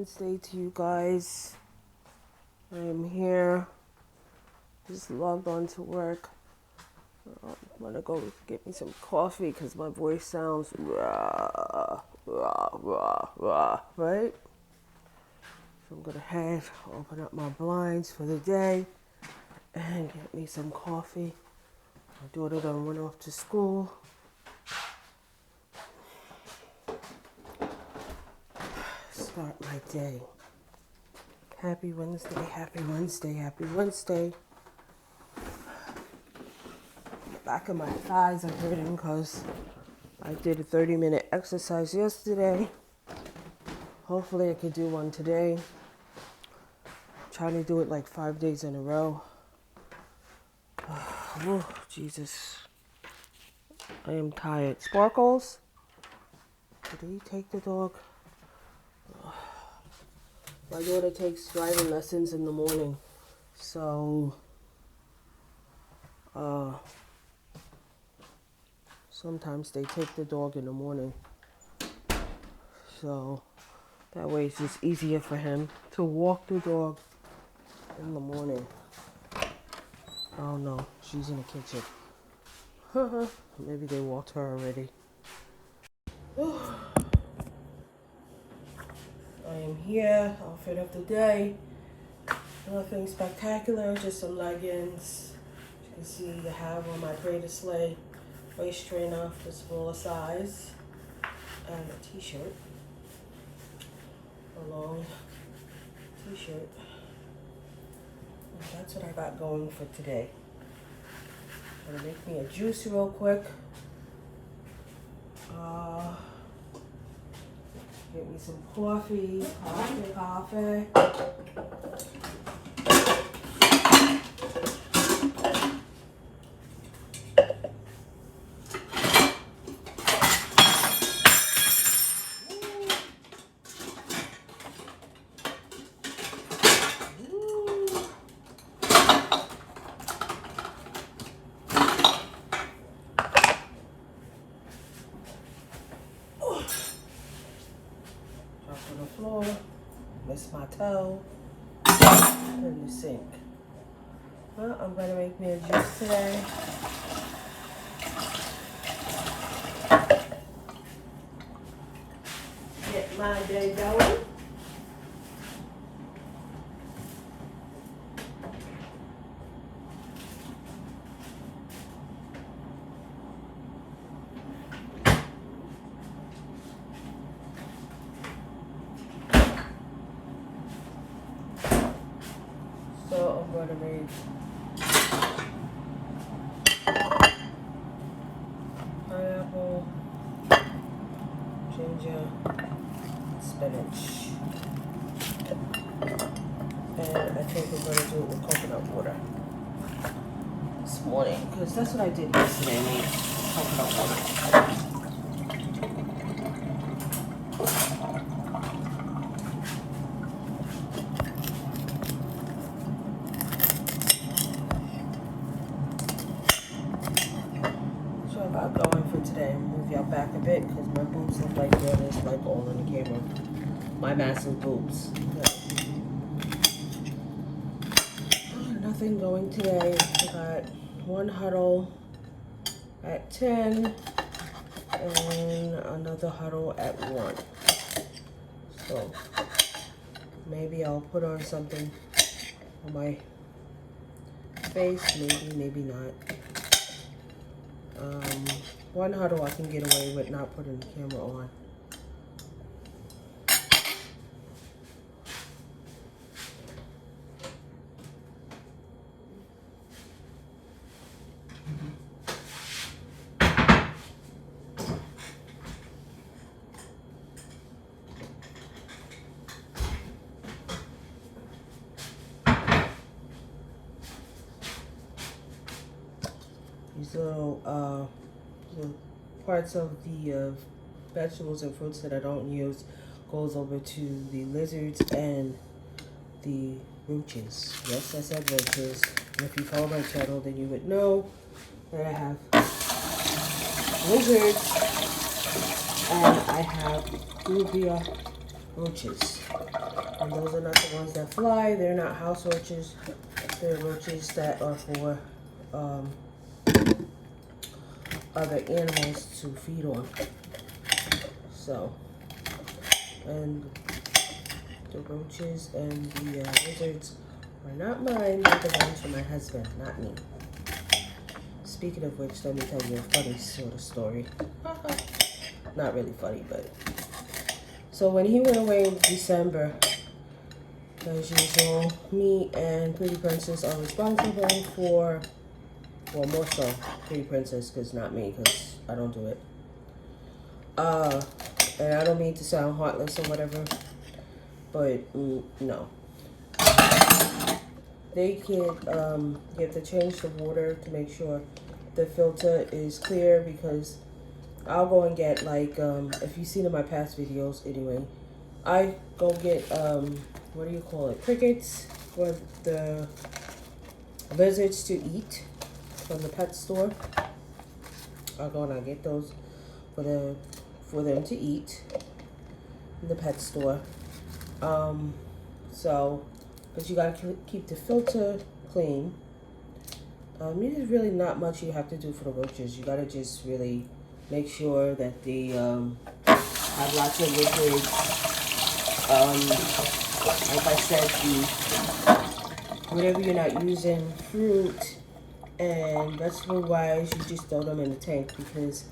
Wednesday to you guys. I am here. Just logged on to work. I'm gonna go get me some coffee because my voice sounds rah, rah, rah, rah, right? So I'm gonna open up my blinds for the day and get me some coffee. My daughter done went off to school. Start my day. Happy Wednesday, happy Wednesday, happy Wednesday. The back of my thighs are hurting because I did a 30-minute exercise yesterday. Hopefully I could do one today. I'm trying to do it like 5 days in a row. Oh, Jesus. I am tired. Sparkles? Did he take the dog? My daughter takes driving lessons in the morning. So, sometimes they take the dog in the morning. So, that way it's just easier for him to walk the dog in the morning. Oh no, she's in the kitchen. Maybe they walked her already. I am here, outfit of the day. Nothing spectacular, just some leggings. As you can see, I have on my Pray to Slay waist trainer, the smaller size, and a t-shirt. A long t-shirt. And that's what I got going for today. I'm gonna make me a juice real quick. Get me some coffee. On the floor, miss my toe, in the sink. Well, I'm gonna make me a juice today. Get my day going. So I'm going to make pineapple, ginger, spinach. And I think we're going to do it with coconut water this morning because that's what I did yesterday. I made coconut water. Going for today. Move y'all back a bit because my boobs look like they're just like all in the camera. My massive boobs. Nothing going today. I got one huddle at 10 and another huddle at 1. So maybe I'll put on something on my face. Maybe not. One huddle I can get away with not putting the camera on. These little parts of the vegetables and fruits that I don't use goes over to the lizards and the roaches. Yes, I said roaches. And if you follow my channel, then you would know that I have lizards and I have Rubia roaches. And those are not the ones that fly. They're not house roaches. They're roaches that are for other animals to feed on. So, and the roaches and the lizards are not mine. They're the ones for my husband, not me. Speaking of which, let me tell you a funny sort of story. Not really funny, but... So when he went away in December, as usual, me and Pretty Princess are responsible for... Well, more so Pretty Princess, because not me, because I don't do it. And I don't mean to sound heartless or whatever, but no. They could, you have to change the water to make sure the filter is clear, because I'll go and get, like, if you've seen in my past videos anyway, I go get, what do you call it, crickets for the lizards to eat from the pet store. I'll go and I get those for them to eat in the pet store. So, but you gotta keep the filter clean. There's really not much you have to do for the roaches. You gotta just really make sure that they have lots of liquid. Like I said, whatever you're not using, fruit and vegetable wise, you just throw them in the tank, because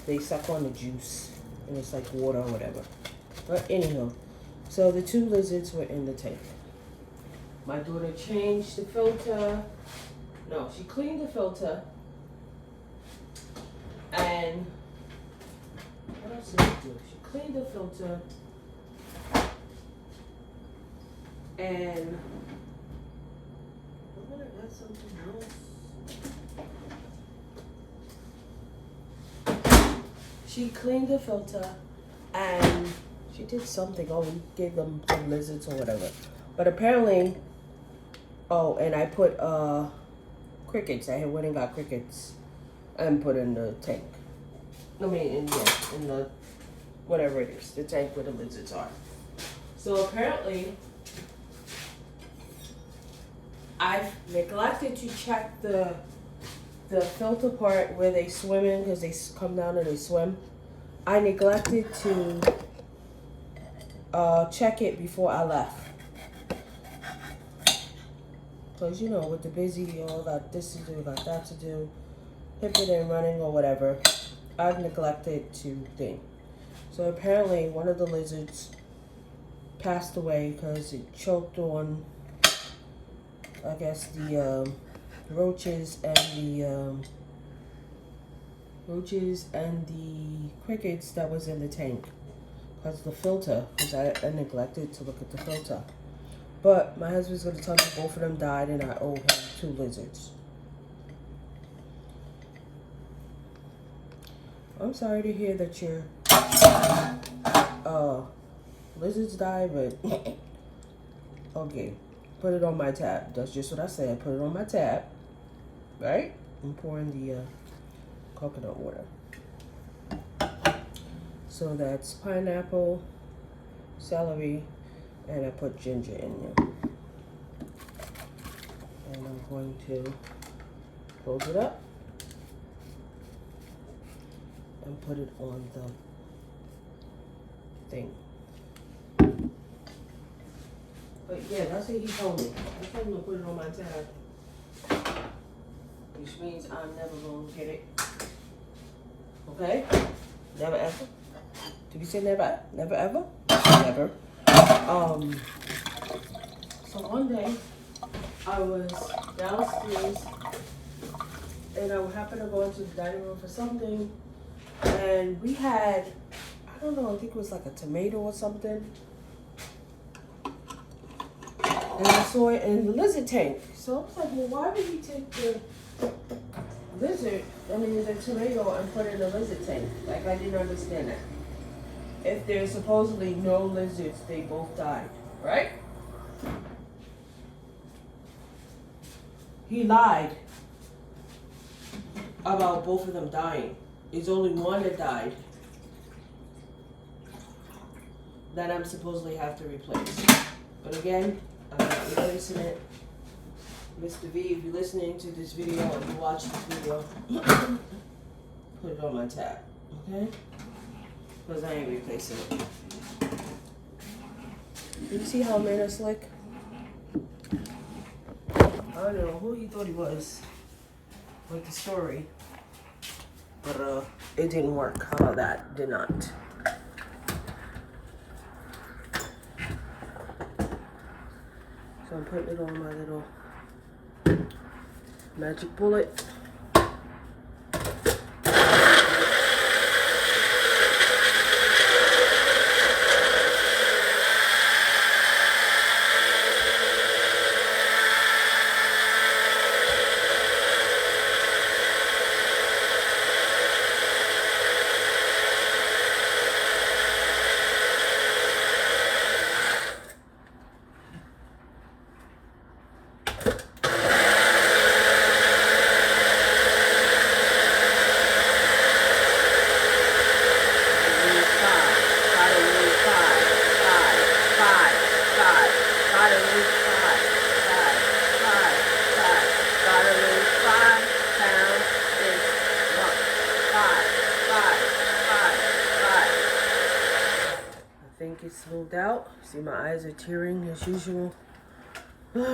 they suck on the juice and it's like water or whatever. But anyhow, so the 2 lizards were in the tank. My daughter changed the filter. No, she cleaned the filter. And what else did she do? She cleaned the filter. And I'm gonna add something else. She cleaned the filter and she did something. Oh, we gave them some lizards or whatever. But apparently, oh, and I put crickets. I had went and got crickets and put in the tank. I mean, in the whatever it is, the tank where the lizards are. So apparently, I've neglected to check the filter part where they swim in, because they come down and they swim. I neglected to check it before I left. Because, you know, with the busy, all got this to do, got that to do, hipping and running or whatever, I've neglected to think. So apparently one of the lizards passed away because it choked on, I guess, the roaches and the crickets that was in the tank. Because the filter, because I neglected to look at the filter. But my husband's going to tell me both of them died and I owe him 2 lizards. I'm sorry to hear that your lizards died, but okay, put it on my tab. That's just what I said. Put it on my tab, right? I'm pouring the coconut water. So that's pineapple, celery, and I put ginger in there. And I'm going to close it up and put it on the thing. But yeah, that's what he told me. I told him to put it on my tab, which means I'm never going to get it. Okay? Never ever. Did we say never? Never ever? Never. So one day I was downstairs and I happened to go into the dining room for something, and we had, I don't know, I think it was like a tomato or something, and I saw it in the lizard tank. So I was like, well, why would he take the tomato and put it in the lizard tank? Like, I didn't understand that. If there's supposedly no lizards, they both died, right? He lied about both of them dying. There's only one that died. that I'm supposedly have to replace. But again, I'm not replacing it. Mr. V, if you're listening to this video or you watch this video, put it on my tab, okay? Because I ain't replacing it. You see how I made her slick? I don't know who he thought he was with the story. But it didn't work. How about that? Did not. So I'm putting it on my little magic bullet. It's smoothed out. See, my eyes are tearing as usual. This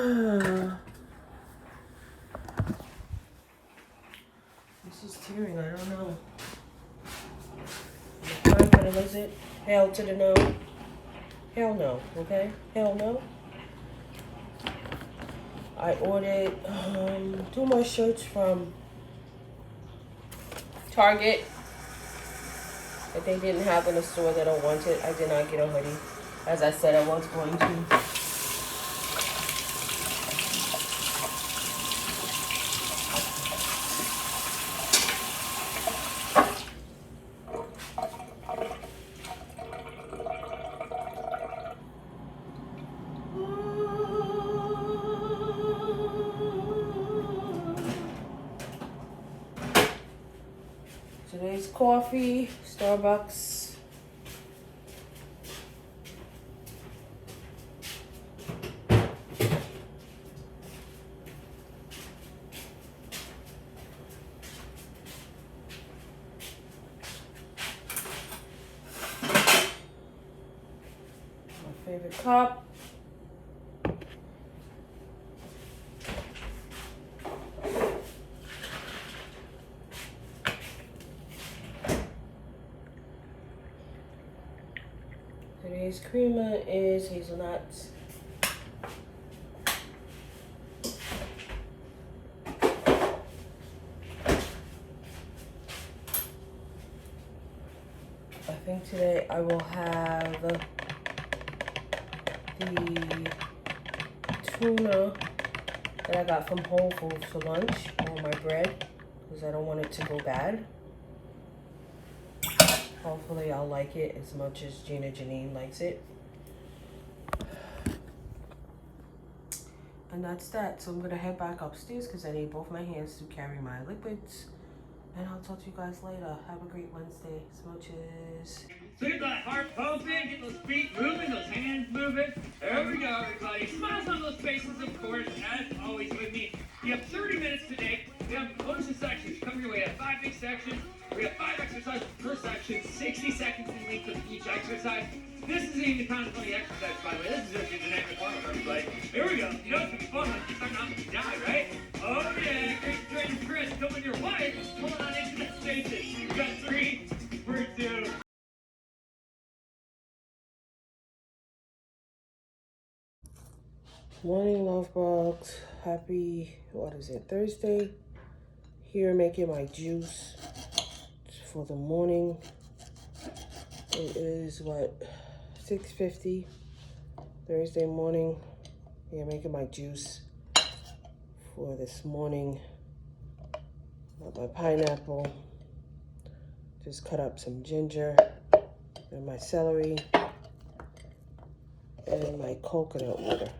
is tearing, I don't know. What is it? Hell to the no. Hell no, okay? Hell no. I ordered 2 more shirts from Target that they didn't have in the store that I wanted. I did not get a hoodie, as I said I was going to. Today's coffee, Starbucks. My favorite cup. Today's creamer is hazelnuts. I think today I will have the tuna that I got from Whole Foods for lunch on my bread because I don't want it to go bad. Hopefully I'll like it as much as Gina Janine likes it. And that's that. So I'm going to head back upstairs because I need both my hands to carry my liquids. And I'll talk to you guys later. Have a great Wednesday. Smooches. So get that heart pumping, get those feet moving, those hands moving. There we go, everybody. Smiles on those faces, of course, as always with me. You have 30 minutes today. We have a bunch of sections coming your way. We have 5 big sections. We have 5 exercises per section, 60 seconds in length of each exercise. This isn't even kind of funny exercise, by the way. This is just a dynamic warm-up, everybody. Here we go. You know it's gonna be fun when you start not to die, right? Oh yeah, great trainer Chris coming your way. Pulling on into the spaces. You got 3, we're 2. Morning, love bugs. Happy, what is it, Thursday? Here making my juice for the morning. It is what, 6:50 Thursday morning. Yeah, making my juice for this morning. Got my pineapple. Just cut up some ginger and my celery and my coconut water.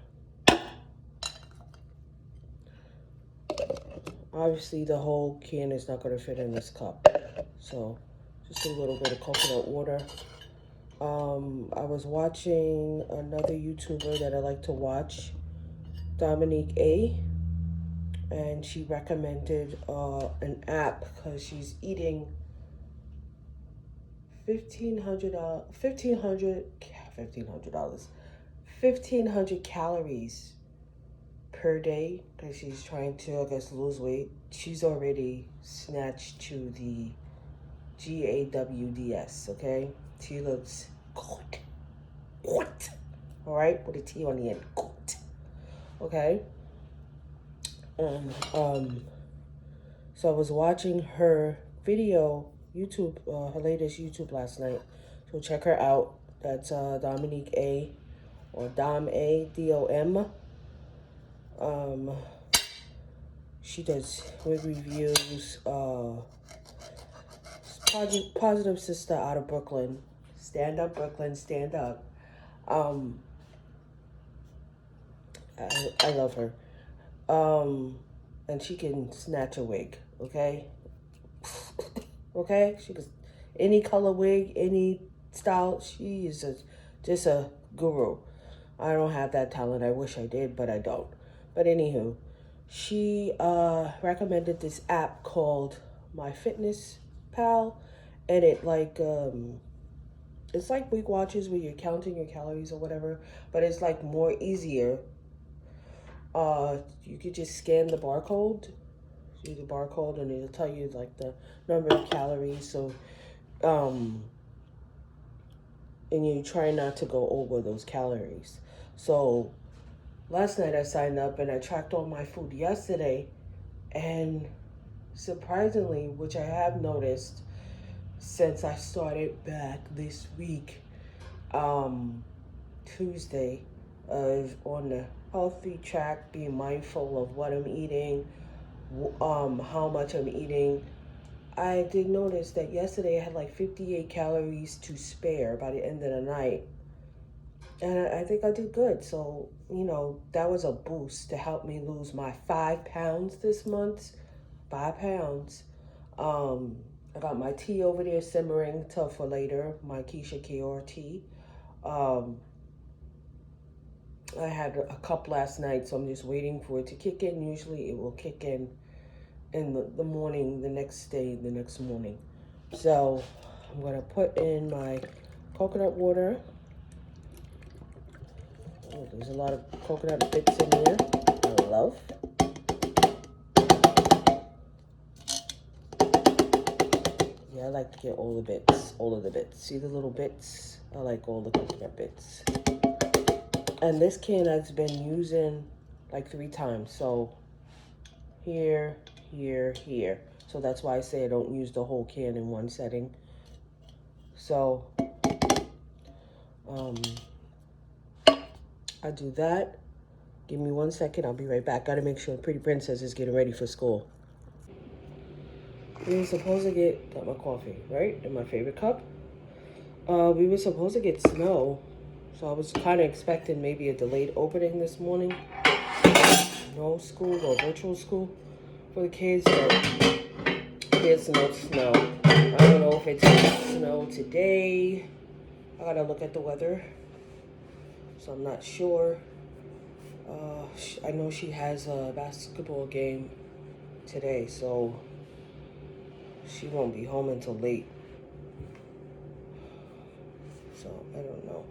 Obviously, the whole can is not going to fit in this cup. So, just a little bit of coconut water. I was watching another YouTuber that I like to watch, Dominique A, and she recommended an app because she's eating 1,500 calories per day because she's trying to, I guess, lose weight. She's already snatched to the GAWDS, okay? She looks good. Good. All right, with a T on the end. Good. Okay? And so I was watching her video, YouTube, her latest YouTube last night. So check her out. That's Dominique A, or Dom A, DOM. Um, she does wig reviews. Positive sister out of Brooklyn. Stand up, Brooklyn, stand up. Um, I love her. And she can snatch a wig, okay? Okay? She can, any color wig, any style, she is just a guru. I don't have that talent. I wish I did, but I don't. But anywho, she recommended this app called My Fitness Pal, and it's like Weight Watchers where you're counting your calories or whatever, but it's like more easier. You could just scan the barcode, see the barcode, and it'll tell you like the number of calories. So, and you try not to go over those calories. So, last night I signed up and I tracked all my food yesterday, and surprisingly, which I have noticed since I started back this week, Tuesday, on the healthy track, being mindful of what I'm eating, how much I'm eating. I did notice that yesterday I had like 58 calories to spare by the end of the night. And I think I did good. So, that was a boost to help me lose my 5 pounds this month. 5 pounds. I got my tea over there simmering till for later, my Keisha Kior tea. I had a cup last night, so I'm just waiting for it to kick in. Usually it will kick in the morning, the next day, the next morning. So I'm going to put in my coconut water. Oh, there's a lot of coconut bits in here. I love. Yeah, I like to get all the bits, all of the bits. See the little bits? I like all the coconut bits. And this can I've been using like 3 times. So here, here, here. So that's why I say I don't use the whole can in one setting. So I do that. Give me 1 second. I'll be right back. Gotta make sure Pretty Princess is getting ready for school. We were supposed to got my coffee, right? In my favorite cup. We were supposed to get snow. So I was kind of expecting maybe a delayed opening this morning. No school or virtual school for the kids, but there's no snow. I don't know if it's snow today. I gotta look at the weather, so I'm not sure. I know she has a basketball game today, so she won't be home until late. So I don't know.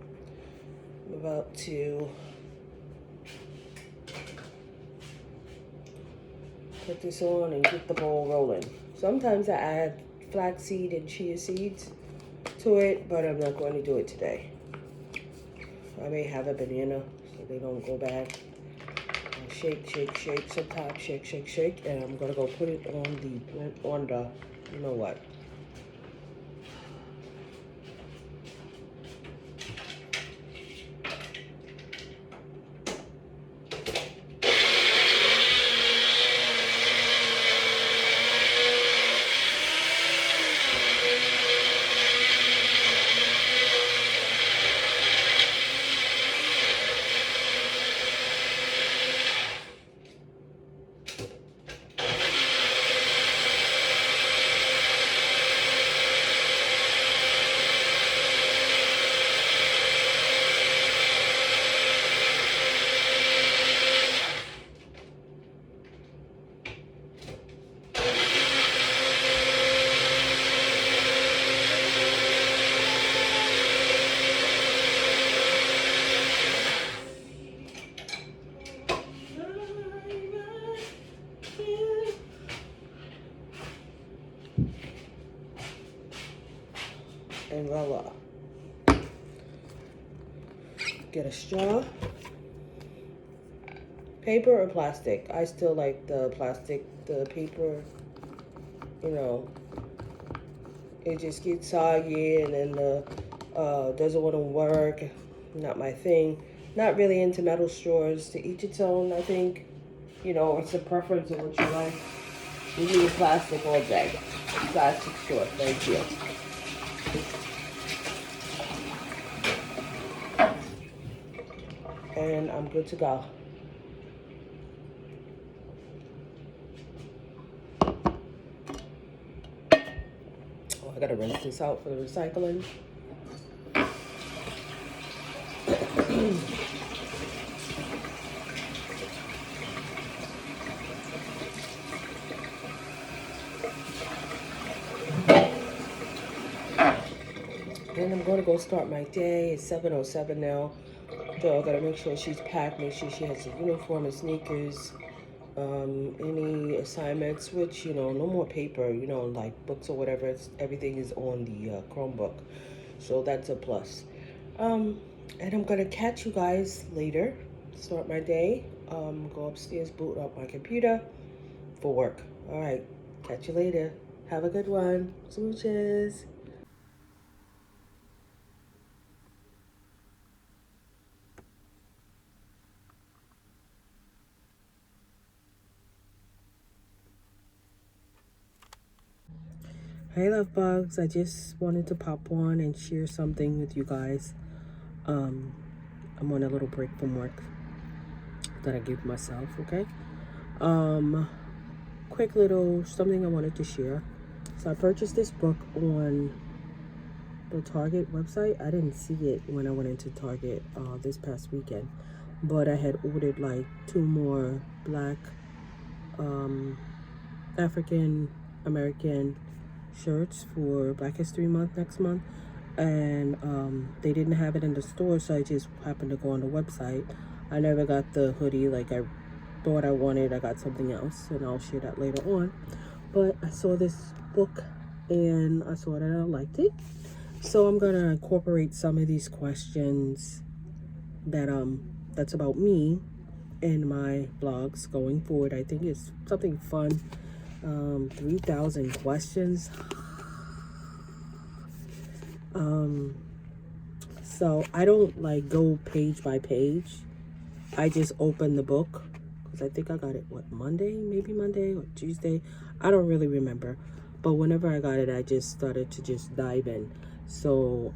I'm about to put this on and get the bowl rolling. Sometimes I add flaxseed and chia seeds to it, but I'm not going to do it today. I may have a banana so they don't go bad. Shake, shake, shake, sometimes shake, shake, shake, and I'm gonna go put it on the, you know what? and voila. Get a straw. Paper or plastic? I still like the plastic. The paper, you know, it just gets soggy and then the doesn't want to work. Not my thing. Not really into metal straws. To each its own, I think. You know, it's a preference of what you like. We need plastic all day. Plastic straw, thank you. And I'm good to go. Oh, I gotta rinse this out for the recycling. Then I'm gonna go start my day. It's 7:07 now. So I gotta make sure she's packed, make sure she has a uniform and sneakers. Any assignments, which, you know, no more paper, you know, like books or whatever. Everything is on the Chromebook. So that's a plus. And I'm gonna catch you guys later. Start my day. Go upstairs, boot up my computer for work. All right. Catch you later. Have a good one. Smooches. Hey, love bugs. I just wanted to pop on and share something with you guys. I'm on a little break from work that I gave myself, okay? Quick little something I wanted to share. So I purchased this book on the Target website. I didn't see it when I went into Target this past weekend, but I had ordered like 2 more black African American shirts for Black History Month next month, and they didn't have it in the store, so I just happened to go on the website. I never got the hoodie like I thought I wanted. I got something else, and I'll share that later on. But I saw this book and I saw that I liked it, so I'm gonna incorporate some of these questions that that's about me in my blogs going forward. I think it's something fun. 3,000 questions. So I don't like go page by page. I just open the book because I think I got it maybe Monday or Tuesday. I don't really remember, but whenever I got it, I just started to just dive in. So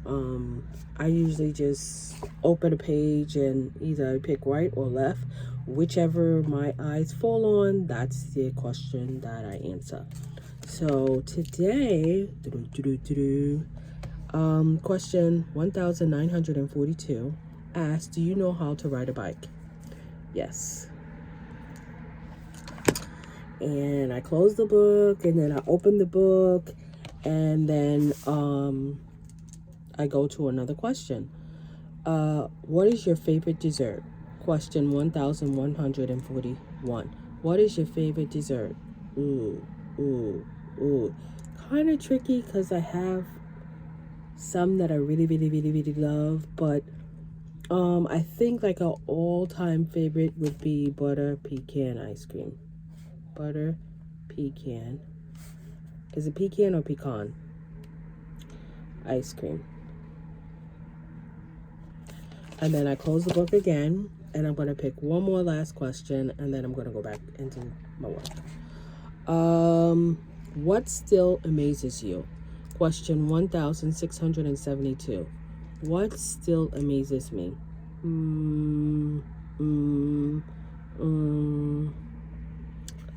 I usually just open a page and either I pick right or left, whichever my eyes fall on. That's the question that I answer. So today, question 1942 asks, do you know how to ride a bike? Yes. And I close the book and then I open the book and then I go to another question. What is your favorite dessert? Question 1141. What is your favorite dessert? Ooh. Kind of tricky because I have some that I really, really, really, really love, but I think like an all-time favorite would be butter pecan ice cream. Butter pecan. Is it pecan or pecan? Ice cream. And then I close the book again, and I'm going to pick one more last question, and then I'm going to go back into my work. What still amazes you? Question 1672. What still amazes me?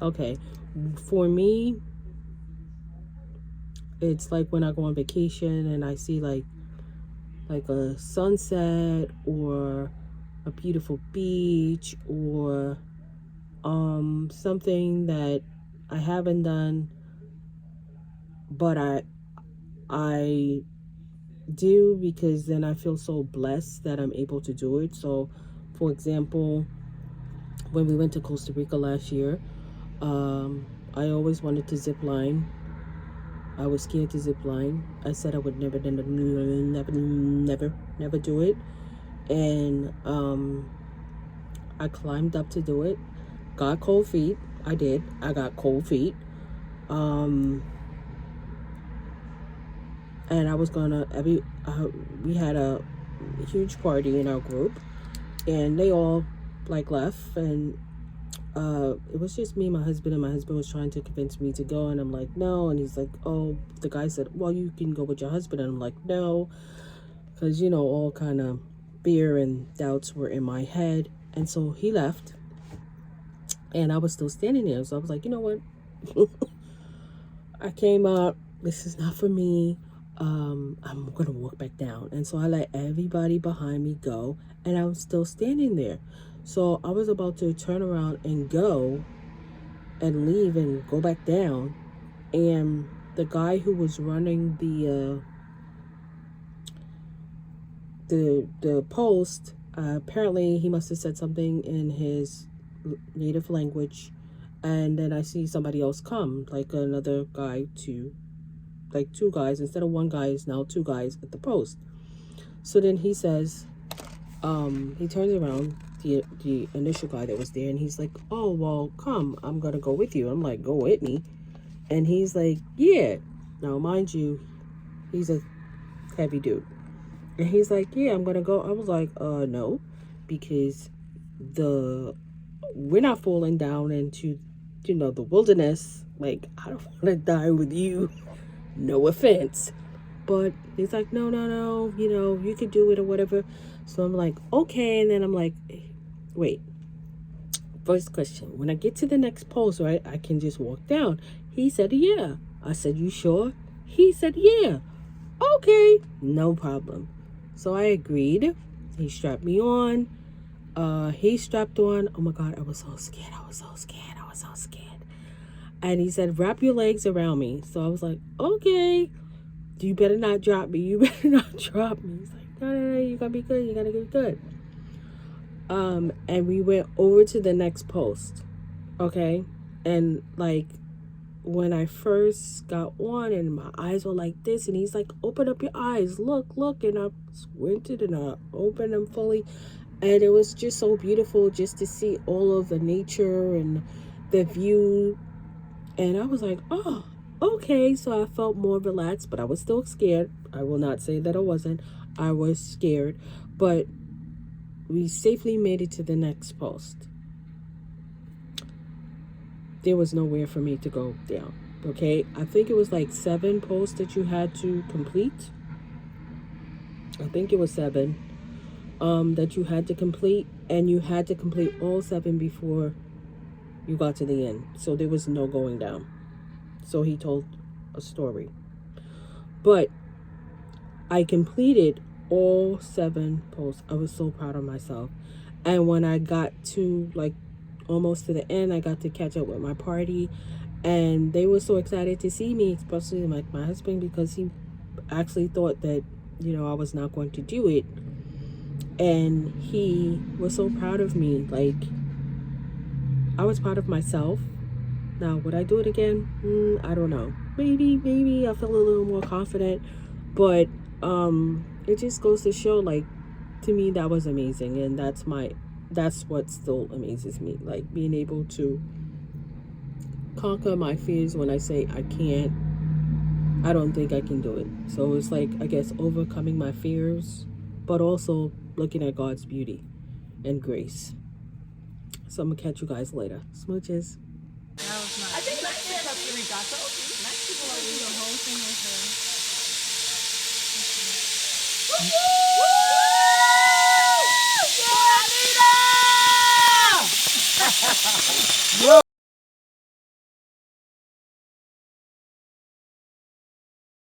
Okay. For me, it's like when I go on vacation and I see like a sunset or a beautiful beach or something that I haven't done, but I do, because then I feel so blessed that I'm able to do it. So for example, when we went to Costa Rica last year, I always wanted to zip line I was scared to zip line. I said I would never do it. And I climbed up to do it. Got cold feet. I did. I got cold feet. And I was gonna we had a huge party in our group, and they all like left, and it was just me and my husband, and my husband was trying to convince me to go, and I'm like, no. And he's like, oh, the guy said, well, you can go with your husband. And I'm like, no, because all kind of fear and doubts were in my head. And so he left, and I was still standing there. So I was like, you know what? I came up, this is not for me. I'm gonna walk back down. And so I let everybody behind me go, and I was still standing there. So I was about to turn around and go and leave and go back down, and the guy who was running the post, apparently he must have said something in his native language, and then I see somebody else come, like another guy, two guys. Instead of one guy, it's now two guys at the post. So then he says, he turns around, the initial guy that was there, and he's like, oh, well, come, I'm gonna go with you. I'm like, go with me? And he's like, yeah. Now, mind you, he's a heavy dude. And he's like, yeah, I'm gonna go. I was like, no, because we're not falling down into, the wilderness. Like, I don't want to die with you. No offense. But he's like, no, you could do it or whatever. So I'm like, okay. And then I'm like, wait. First question. When I get to the next post, right, I can just walk down. He said, yeah. I said, you sure? He said, yeah. Okay. No problem. So I agreed. He strapped me on. He strapped on. Oh my God, I was so scared. And he said, wrap your legs around me. So I was like, okay. You better not drop me. He's like, no, you gotta be good. You gotta get good. And we went over to the next post. Okay. And like, when I first got on and my eyes were like this, and he's like, open up your eyes, look. And I squinted and I opened them fully. And it was just so beautiful just to see all of the nature and the view. And I was like, oh, okay. So I felt more relaxed, but I was still scared. I will not say that I wasn't. I was scared. But we safely made it to the next post. There was nowhere for me to go down. Okay? I think it was like 7 posts that you had to complete. I think it was 7 that you had to complete. And you had to complete all 7 before you got to the end. So there was no going down. So he told a story. But I completed all 7 posts. I was so proud of myself. And when I got to like almost to the end, I got to catch up with my party, and they were so excited to see me, especially like my husband, because he actually thought that I was not going to do it, and he was so proud of me. Like, I was proud of myself. Now, would I do it again? I don't know. Maybe I feel a little more confident, but it just goes to show, like, to me, that was amazing. And that's what still amazes me, like being able to conquer my fears. When I say I can't, I don't think I can do it. So it's like, I guess, overcoming my fears, but also looking at God's beauty and grace. So I'm gonna catch you guys later. Smooches. I think Mexico up the regatta. Mexico will do the whole thing with her. Woo!